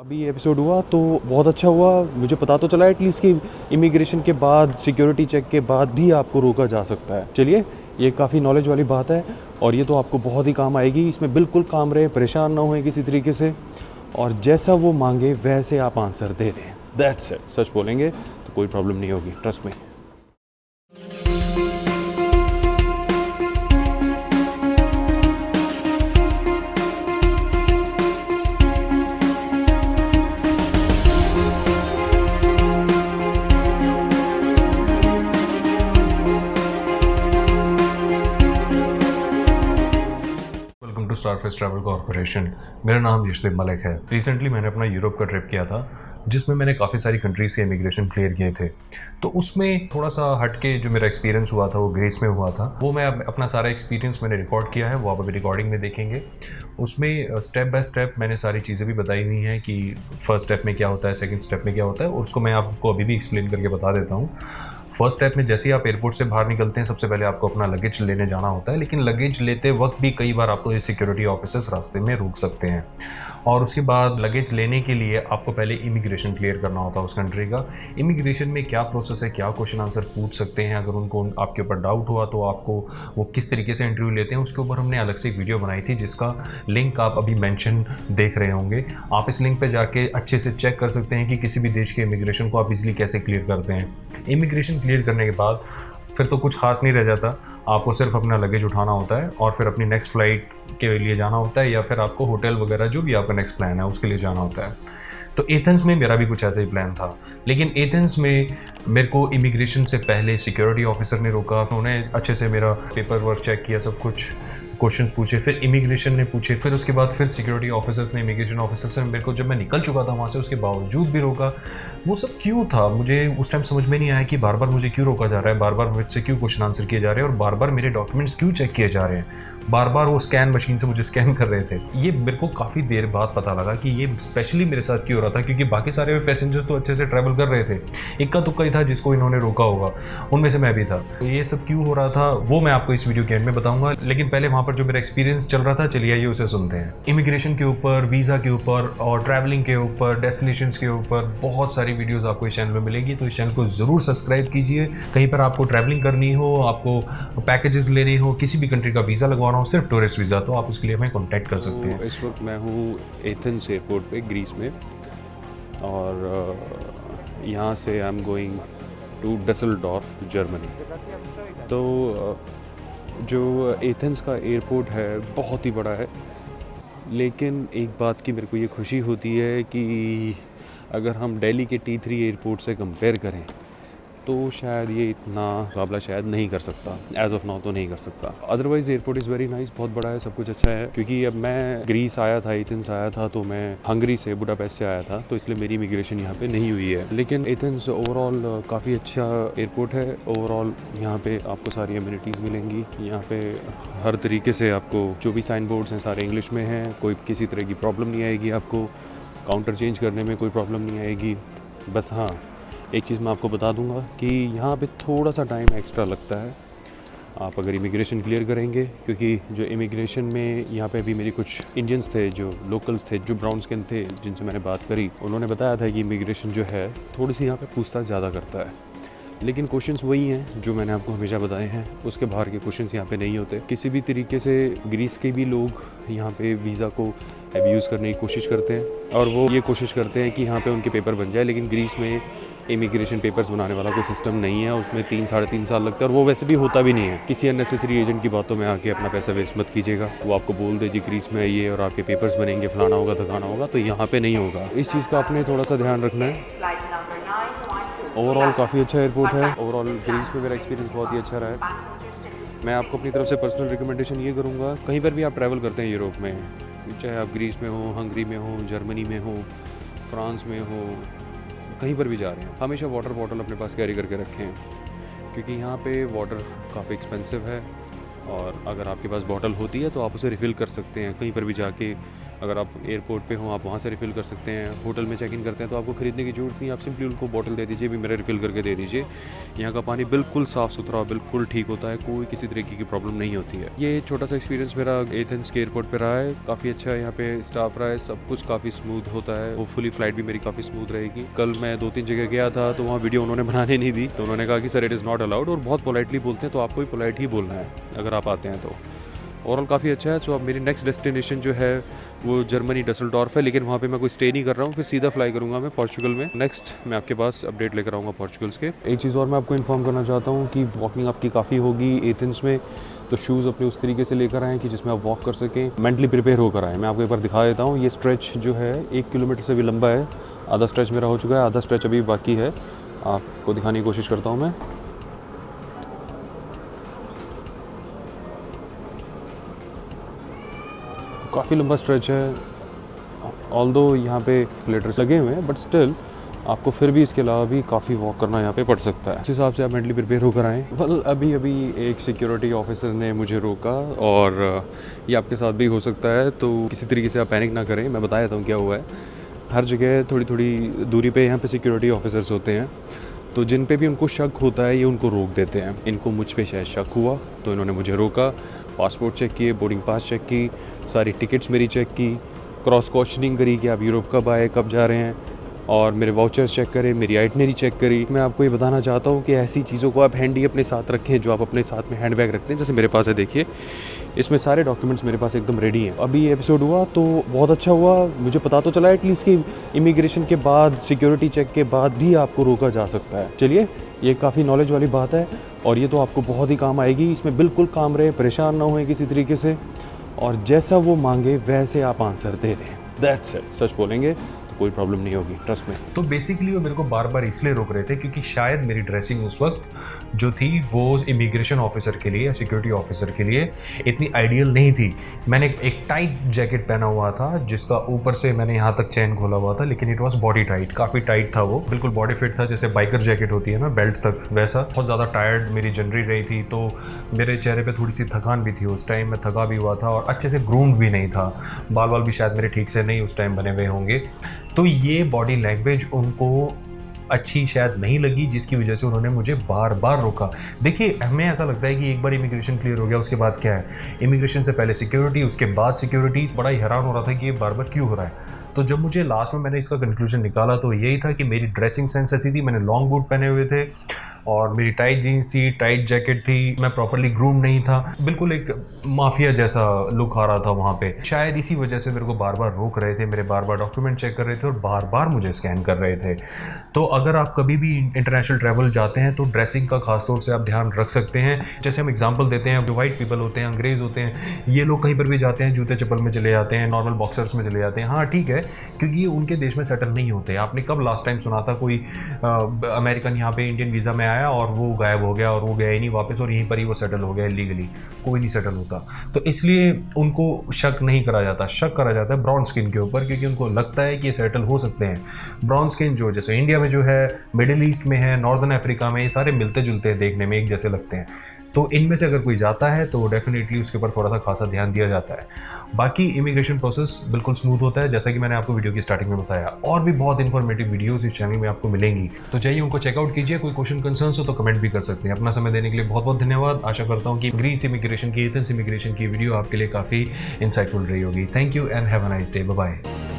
अभी ये एपिसोड हुआ तो बहुत अच्छा हुआ, मुझे पता तो चला एटलीस्ट कि इमिग्रेशन के बाद, सिक्योरिटी चेक के बाद भी आपको रोका जा सकता है। चलिए, ये काफ़ी नॉलेज वाली बात है और ये तो आपको बहुत ही काम आएगी। इसमें बिल्कुल काम रहे, परेशान ना होए किसी तरीके से, और जैसा वो मांगे वैसे आप आंसर दे दें। That's it. सच बोलेंगे तो कोई प्रॉब्लम नहीं होगी, ट्रस्ट में। Welcome to Starfish travel corporation. मेरा नाम यशदीप मलिक है। रिसेंटली मैंने अपना यूरोप का ट्रिप किया था, जिसमें मैंने काफ़ी सारी कंट्रीज़ के इमिग्रेशन क्लियर किए थे। तो उसमें थोड़ा सा हट के जो मेरा एक्सपीरियंस हुआ था वो ग्रीस में हुआ था। वो मैं अपना सारा एक्सपीरियंस मैंने रिकॉर्ड किया है, वो आप अभी रिकॉर्डिंग में देखेंगे। उसमें स्टेप बाय स्टेप मैंने सारी चीज़ें भी बताई हुई हैं कि फर्स्ट स्टेप में क्या होता है, सेकंड स्टेप में क्या होता है, और उसको मैं आपको अभी भी एक्सप्लेन करके बता देता हूँ। फर्स्ट स्टेप में जैसे ही आप एयरपोर्ट से बाहर निकलते हैं, सबसे पहले आपको अपना लगेज लेने जाना होता है, लेकिन लगेज लेते वक्त भी कई बार आपको ये सिक्योरिटी ऑफिसर्स रास्ते में रोक सकते हैं। और उसके बाद लगेज लेने के लिए आपको पहले इमिग्रेशन क्लियर करना होता है उस कंट्री का। इमिग्रेशन में क्या प्रोसेस है, क्या क्वेश्चन आंसर पूछ सकते हैं, अगर उनको आपके ऊपर डाउट हुआ तो आपको वो किस तरीके से इंटरव्यू लेते हैं, उसके ऊपर हमने अलग से एक वीडियो बनाई थी, जिसका लिंक आप अभी मेंशन देख रहे होंगे। आप इस लिंक पे जाके अच्छे से चेक कर सकते हैं कि किसी भी देश के इमिग्रेशन को आप इजीली कैसे क्लियर करते हैं। इमिग्रेशन क्लियर करने के बाद फिर तो कुछ खास नहीं रह जाता, आपको सिर्फ अपना लगेज उठाना होता है और फिर अपनी नेक्स्ट फ़्लाइट के लिए जाना होता है, या फिर आपको होटल वगैरह जो भी आपका नेक्स्ट प्लान है उसके लिए जाना होता है। तो एथेंस में मेरा भी कुछ ऐसा ही प्लान था, लेकिन एथेंस में मेरे को इमिग्रेशन से पहले सिक्योरिटी ऑफिसर ने रोका। उन्होंने अच्छे से मेरा पेपर वर्क चेक किया, सब कुछ क्वेश्चंस पूछे, फिर इमिग्रेशन ने पूछे, फिर उसके बाद फिर सिक्योरिटी ऑफिसर्स ने, इमिग्रेशन ऑफिसर्स ने मेरे को, जब मैं निकल चुका था वहाँ से, उसके बावजूद भी रोका। वो सब क्यों था मुझे उस टाइम समझ में नहीं आया कि बार बार मुझे क्यों रोका जा रहा है, बार बार मुझसे क्यों क्वेश्चन आंसर किए जा रहे हैं, और बार बार मेरे डॉक्यूमेंट्स क्यों चेक किए जा रहे हैं, बार बार वो स्कैन मशीन से मुझे स्कैन कर रहे थे। ये मेरे को काफ़ी देर बाद पता लगा कि ये स्पेशली मेरे साथ क्यों हो रहा था, क्योंकि बाकी सारे पैसेंजर्स तो अच्छे से ट्रैवल कर रहे थे, इक्का तुक्का ही था जिसको इन्होंने रोका होगा, उनमें से मैं भी था। तो ये सब क्यों हो रहा था वो मैं आपको इस वीडियो के एंड में बताऊंगा, लेकिन पहले वहाँ पर जो मेरा एक्सपीरियंस चल रहा था, चलिए आइए उसे सुनते हैं। इमिग्रेशन के ऊपर, वीज़ा के ऊपर और ट्रैवलिंग के ऊपर, डेस्टिनेशंस के ऊपर बहुत सारी वीडियोस आपको इस चैनल में मिलेगी, तो इस चैनल को ज़रूर सब्सक्राइब कीजिए। कहीं पर आपको ट्रैवलिंग करनी हो, आपको पैकेजेस लेने हो, किसी भी कंट्री का वीज़ा लगवाना हो, सिर्फ टूरिस्ट वीज़ा, तो आप उसके लिए हमें कॉन्टैक्ट कर सकते हैं। इस वक्त मैं हूँ एथेंस एयरपोर्ट पे, ग्रीस में, और यहाँ से I am going to Dusseldorf, Germany. तो जो एथेंस का एयरपोर्ट है बहुत ही बड़ा है, लेकिन एक बात की मेरे को ये खुशी होती है कि अगर हम दिल्ली के T3 एयरपोर्ट से कंपेयर करें तो शायद ये इतना मुकाबला शायद नहीं कर सकता, एज ऑफ नाउ तो नहीं कर सकता। Otherwise airport is very nice, बहुत बड़ा है, सब कुछ अच्छा है। क्योंकि अब मैं ग्रीस आया था, एथेंस आया था, तो मैं हंगरी से, बुडापेस्ट से आया था, तो इसलिए मेरी इमिग्रेशन यहाँ पे नहीं हुई है। लेकिन एथेंस ओवरऑल काफ़ी अच्छा एयरपोर्ट है। ओवरऑल यहाँ पे आपको सारी एमिनिटीज़ मिलेंगी। यहाँ पे हर तरीके से आपको जो भी साइन बोर्ड्स हैं सारे इंग्लिश में हैं, कोई किसी तरह की प्रॉब्लम नहीं आएगी, आपको काउंटर चेंज करने में कोई प्रॉब्लम नहीं आएगी। बस हाँ, एक चीज़ मैं आपको बता दूंगा कि यहाँ पे थोड़ा सा टाइम एक्स्ट्रा लगता है आप अगर इमिग्रेशन क्लियर करेंगे, क्योंकि जो इमिग्रेशन में यहाँ पे अभी मेरी कुछ इंडियंस थे, जो लोकल्स थे, जो ब्राउन स्किन थे, जिनसे मैंने बात करी, उन्होंने बताया था कि इमिग्रेशन जो है थोड़ी सी यहाँ पे पूछताछ ज़्यादा करता है। लेकिन क्वेश्चंस वही हैं जो मैंने आपको हमेशा बताए हैं, उसके बाहर के क्वेश्चंस यहाँ पे नहीं होते। किसी भी तरीके से ग्रीस के भी लोग यहाँ पे वीज़ा को अब्यूज़ करने की कोशिश करते हैं, और वो ये कोशिश करते हैं कि यहाँ पे उनके पेपर बन जाए, लेकिन ग्रीस में इमिग्रेशन पेपर्स बनाने वाला कोई सिस्टम नहीं है। उसमें 3-3.5 साल लगता है, और वो वैसे भी होता भी नहीं है। किसी अननेसेसरी एजेंट की बातों में आके अपना पैसा वेस्ट मत कीजिएगा। वो आपको बोल दे जी ग्रीस में आइए और आपके पेपर्स बनेंगे, फलाना होगा, धकाना होगा, तो यहाँ पे नहीं होगा। इस चीज़ का आपने थोड़ा सा ध्यान रखना है। ओवरऑल काफ़ी अच्छा एयरपोर्ट है। ओवरऑल ग्रीस में मेरा एक्सपीरियंस बहुत ही अच्छा रहा है। मैं आपको अपनी तरफ से पर्सनल रिकमेंडेशन ये करूँगा, कहीं पर भी आप ट्रैवल करते हैं यूरोप में, चाहे आप ग्रीस में हो, हंगरी में हो, जर्मनी में हो, फ्रांस में हो, कहीं पर भी जा रहे हैं, हमेशा वाटर बॉटल अपने पास कैरी करके रखें, क्योंकि यहाँ पे वाटर काफ़ी एक्सपेंसिव है, और अगर आपके पास बॉटल होती है तो आप उसे रिफ़िल कर सकते हैं। कहीं पर भी जाके अगर आप एयरपोर्ट पे हो आप वहाँ से रिफ़िल कर सकते हैं। होटल में चेक इन करते हैं तो आपको ख़रीदने की ज़रूरत नहीं, आप सिंपली उनको बॉटल दे दीजिए, भी मेरा रिफ़िल करके दे दीजिए। यहाँ का पानी बिल्कुल साफ़ सुथरा, बिल्कुल ठीक होता है, कोई किसी तरीके की प्रॉब्लम नहीं होती है। ये छोटा सा एक्सपीरियंस मेरा एथेंस के एयरपोर्ट पर रहा है, काफ़ी अच्छा है। यहाँ पे स्टाफ रहा है, सब कुछ काफ़ी स्मूथ होता है। होपफुली फ़्लाइट भी मेरी काफ़ी स्मूथ रहेगी। कल मैं 2-3 जगह गया था तो वहाँ वीडियो उन्होंने बनाने नहीं दी, तो उन्होंने कहा कि sir it is not allowed, और बहुत पोलाइटली बोलते हैं, तो आपको भी पोलाइट ही बोलना है अगर आप आते हैं तो। ओवरऑल काफ़ी अच्छा है। सो अब मेरी नेक्स्ट डेस्टिनेशन जो है वो जर्मनी डसलडॉर्फ है, लेकिन वहाँ पे मैं कोई स्टे नहीं कर रहा हूँ, फिर सीधा फ्लाई करूँगा मैं पोर्चुगल में। नेक्स्ट मैं आपके पास अपडेट लेकर आऊँगा पोर्चुगल्स के। एक चीज़ और मैं आपको इन्फॉर्म करना चाहता हूँ कि वॉकिंग आपकी काफ़ी होगी एथेंस में, तो शूज़ अपने उस तरीके से लेकर आएँ कि जिसमें आप वॉक कर सकें, मेंटली प्रिपेयर होकर आएँ। मैं आपको एक बार दिखा देता हूँ। ये स्ट्रेच जो है 1 किलोमीटर से भी लंबा है। आधा स्ट्रेच मेरा हो चुका है, आधा स्ट्रेच अभी बाकी है, आपको दिखाने की कोशिश करता हूँ मैं। काफ़ी लंबा स्ट्रेच है, ऑल्दो यहाँ पे लेटर्स लगे हुए हैं, बट स्टिल आपको फिर भी इसके अलावा भी काफ़ी वॉक करना यहाँ पे पड़ सकता है। इस हिसाब से आप मेंटली प्रिपेयर होकर आएँ। अभी एक सिक्योरिटी ऑफिसर ने मुझे रोका, और ये आपके साथ भी हो सकता है, तो किसी तरीके से आप पैनिक ना करें। मैं बता देता हूँ क्या हुआ है। हर जगह थोड़ी थोड़ी दूरी पे यहाँ पे सिक्योरिटी ऑफिसर्स होते हैं, तो जिन पे भी उनको शक होता है ये उनको रोक देते हैं। इनको मुझ पे शायद शक हुआ तो इन्होंने मुझे रोका, पासपोर्ट चेक किए, बोर्डिंग पास चेक की, सारी टिकट्स मेरी चेक की, क्रॉस क्वेश्चनिंग करी कि आप यूरोप कब आए, कब जा रहे हैं, और मेरे वाउचर्स चेक करे, मेरी आइटनरी चेक करी। मैं आपको ये बताना चाहता हूँ कि ऐसी चीज़ों को आप हैंडी अपने साथ रखें जो आप अपने साथ में हैंड बैग रखते हैं। जैसे मेरे पास है, देखिए इसमें सारे डॉक्यूमेंट्स मेरे पास एकदम रेडी हैं। अभी ये एपिसोड हुआ तो बहुत अच्छा हुआ, मुझे पता तो चला एटलीस्ट कि इमिग्रेशन के बाद, सिक्योरिटी चेक के बाद भी आपको रोका जा सकता है। चलिए, ये काफ़ी नॉलेज वाली बात है और ये तो आपको बहुत ही काम आएगी। इसमें बिल्कुल काम रहे, परेशान ना होए किसी तरीके से, और जैसा वो मांगे वैसे आप आंसर दे दें। That's it. सच बोलेंगे तो कोई प्रॉब्लम नहीं होगी, ट्रस्ट में। तो बेसिकली वो मेरे को बार बार इसलिए रोक रहे थे क्योंकि शायद मेरी ड्रेसिंग उस वक्त जो थी वो इमिग्रेशन ऑफिसर के लिए या सिक्योरिटी ऑफिसर के लिए इतनी आइडियल नहीं थी। मैंने एक टाइट जैकेट पहना हुआ था जिसका ऊपर से मैंने यहाँ तक चैन खोला हुआ था, लेकिन इट वॉज बॉडी टाइट, काफ़ी टाइट था वो, बिल्कुल बॉडी फिट था, जैसे बाइकर जैकेट होती है ना बेल्ट तक, वैसा। बहुत ज़्यादा टायर्ड मेरी जनरी रही थी, तो मेरे चेहरे पर थोड़ी सी थकान भी थी उस टाइम। मैं थका भी हुआ था और अच्छे से ग्रूम्ड भी नहीं था, बाल वाल भी शायद मेरे ठीक से नहीं उस टाइम बने हुए होंगे। तो ये बॉडी लैंग्वेज उनको अच्छी शायद नहीं लगी, जिसकी वजह से उन्होंने मुझे बार बार रोका। देखिए, हमें ऐसा लगता है कि एक बार इमिग्रेशन क्लियर हो गया उसके बाद क्या है, इमिग्रेशन से पहले सिक्योरिटी, उसके बाद सिक्योरिटी। बड़ा ही हैरान हो रहा था कि ये बार बार क्यों हो रहा है। तो जब मुझे लास्ट में मैंने इसका कंक्लूजन निकाला तो यही था कि मेरी ड्रेसिंग सेंस ऐसी थी, मैंने लॉन्ग बूट पहने हुए थे और मेरी टाइट जीन्स थी, टाइट जैकेट थी, मैं प्रॉपर्ली ग्रूम नहीं था, बिल्कुल एक माफिया जैसा लुक आ रहा था वहाँ पे। शायद इसी वजह से मेरे को बार बार रोक रहे थे, मेरे बार बार डॉक्यूमेंट चेक कर रहे थे और बार बार मुझे स्कैन कर रहे थे। तो अगर आप कभी भी इंटरनेशनल ट्रैवल जाते हैं तो ड्रेसिंग का खासतौर से आप ध्यान रख सकते हैं। जैसे हम एग्जाम्पल देते हैं, जो वाइट पीपल होते हैं, अंग्रेज़ होते हैं, ये लोग कहीं पर भी जाते हैं जूते चप्पल में चले जाते हैं, नॉर्मल बॉक्सर्स में चले जाते हैं। हाँ ठीक है, क्योंकि ये उनके देश में सेटल नहीं होते। आपने कब लास्ट टाइम सुना था कोई अमेरिकन यहाँ पे इंडियन वीज़ा में आया और वो गायब हो गया और वो गया ही नहीं वापस और यहीं पर ही वो सेटल हो गया इलीगली? कोई नहीं सेटल होता। तो इसलिए उनको शक नहीं करा जाता, शक करा जाता है ब्राउन स्किन के ऊपर, क्योंकि उनको लगता है कि ये सेटल हो सकते हैं। ब्राउन स्किन जो जैसे इंडिया में जो है, मिडिल ईस्ट में है, नॉर्दर्न अफ्रीका में, ये सारे मिलते जुलते हैं, देखने में एक जैसे लगते हैं। तो इनमें से अगर कोई जाता है तो डेफिनेटली उसके ऊपर थोड़ा सा खासा ध्यान दिया जाता है। बाकी इमिग्रेशन प्रोसेस बिल्कुल स्मूथ होता है, जैसा कि मैंने आपको वीडियो की स्टार्टिंग में बताया। और भी बहुत इन्फॉर्मेटिव वीडियोस इस चैनल में आपको मिलेंगी, तो जाइए उनको चेकआउट कीजिए। कोई क्वेश्चन कंसर्न्स हो तो कमेंट भी कर सकते हैं। अपना समय देने के लिए बहुत बहुत धन्यवाद। आशा करता हूँ कि ग्रीस इमिग्रेशन की, एथेंस इमिग्रेशन की वीडियो आपके लिए काफ़ी इंसाइटफुल रही होगी। Thank you and have a nice day. Bye bye.